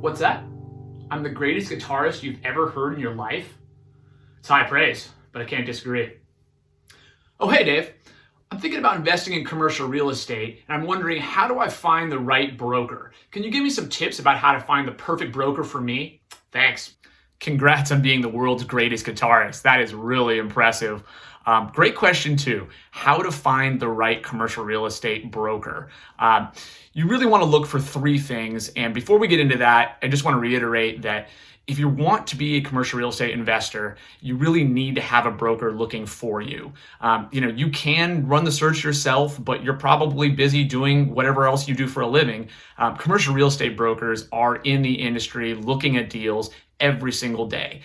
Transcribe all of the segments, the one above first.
What's that? I'm the greatest guitarist you've ever heard in your life? It's high praise, but I can't disagree. Oh, hey, Dave. I'm thinking about investing in commercial real estate, and I'm wondering, how do I find the right broker? Can you give me some tips about how to find the perfect broker for me? Thanks. Congrats on being the world's greatest guitarist. That is really impressive. Great question too. How to find the right commercial real estate broker. You really want to look for three things. And before we get into that, I just want to reiterate that if you want to be a commercial real estate investor, you really need to have a broker looking for you. You can run the search yourself, but you're probably busy doing whatever else you do for a living. Commercial real estate brokers are in the industry looking at deals every single day.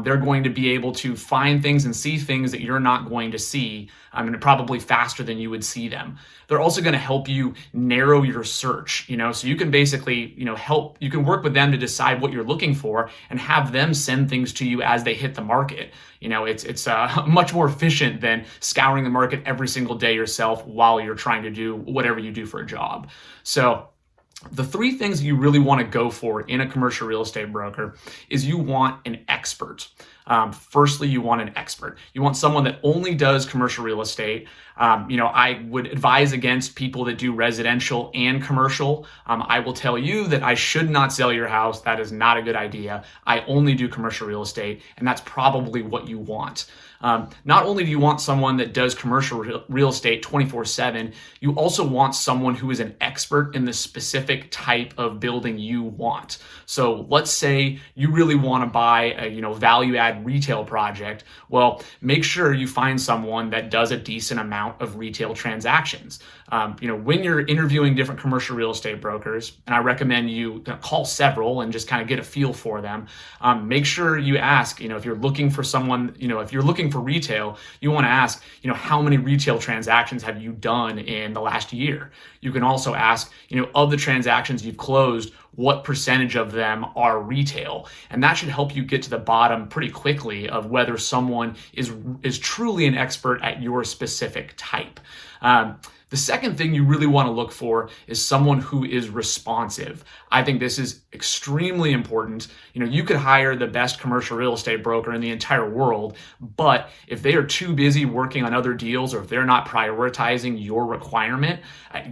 They're going to be able to find things and see things that you're not going to see, and probably faster than you would see them. They're also going to help you narrow your search, so you can basically, you can work with them to decide what you're looking for and have them send things to you as they hit the market. It's much more efficient than scouring the market every single day yourself while you're trying to do whatever you do for a job. So the three things you really want to go for in a commercial real estate broker is you want an expert. Firstly, you want an expert. You want someone that only does commercial real estate. I would advise against people that do residential and commercial. I will tell you that I should not sell your house. That is not a good idea. I only do commercial real estate, and that's probably what you want. Not only do you want someone that does commercial real estate 24/7, you also want someone who is an expert in the specific type of building you want. So let's say you really want to buy a value add retail project. Well, make sure you find someone that does a decent amount of retail transactions. When you're interviewing different commercial real estate brokers, and I recommend you call several and just kind of get a feel for them, make sure you ask, if you're looking for someone, if you're looking for retail, you want to ask, how many retail transactions have you done in the last year? You can also ask, of the transactions you've closed, what percentage of them are retail? And that should help you get to the bottom pretty quickly of whether someone is truly an expert at your specific type. The second thing you really want to look for is someone who is responsive. I think this is extremely important. You could hire the best commercial real estate broker in the entire world, but if they are too busy working on other deals, or if they're not prioritizing your requirement,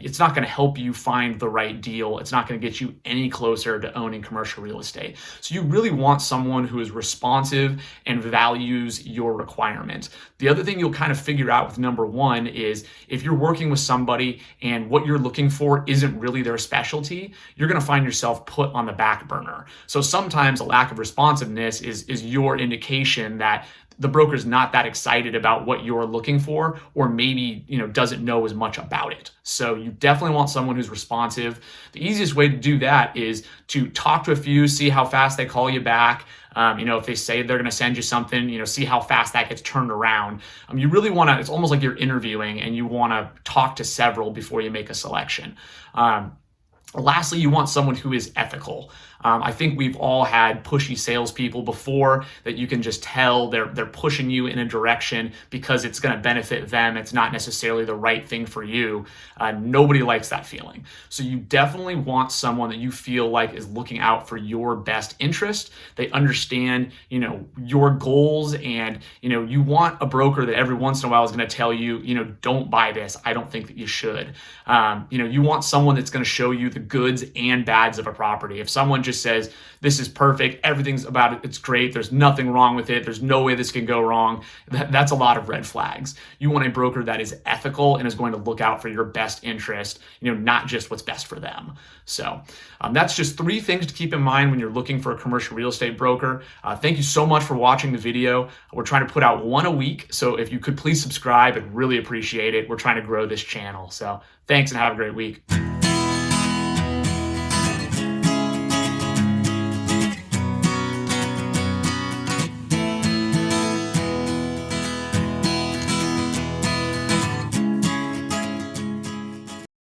it's not going to help you find the right deal. It's not going to get you any closer to owning commercial real estate. So you really want someone who is responsive and values your requirement. The other thing you'll kind of figure out with number one is if you're working with somebody and what you're looking for isn't really their specialty, you're going to find yourself put on the back burner. So sometimes a lack of responsiveness is your indication that the broker's not that excited about what you're looking for, or maybe, doesn't know as much about it. So you definitely want someone who's responsive. The easiest way to do that is to talk to a few, see how fast they call you back. If they say they're going to send you something, see how fast that gets turned around. You really want to, it's almost like you're interviewing and you want to talk to several before you make a selection. Lastly, you want someone who is ethical. I think we've all had pushy salespeople before that you can just tell they're pushing you in a direction because it's going to benefit them. It's not necessarily the right thing for you. Nobody likes that feeling. So you definitely want someone that you feel like is looking out for your best interest. They understand, your goals, and, you want a broker that every once in a while is going to tell you, don't buy this. I don't think that you should. You want someone that's going to show you the goods and bads of a property. If someone just says, this is perfect, everything's about it, it's great, there's nothing wrong with it, there's no way this can go wrong, that's a lot of red flags. You want a broker that is ethical and is going to look out for your best interest, not just what's best for them. So that's just three things to keep in mind when you're looking for a commercial real estate broker. Thank you so much for watching the video. We're trying to put out one a week, so if you could please subscribe, I'd really appreciate it. We're trying to grow this channel. So thanks and have a great week.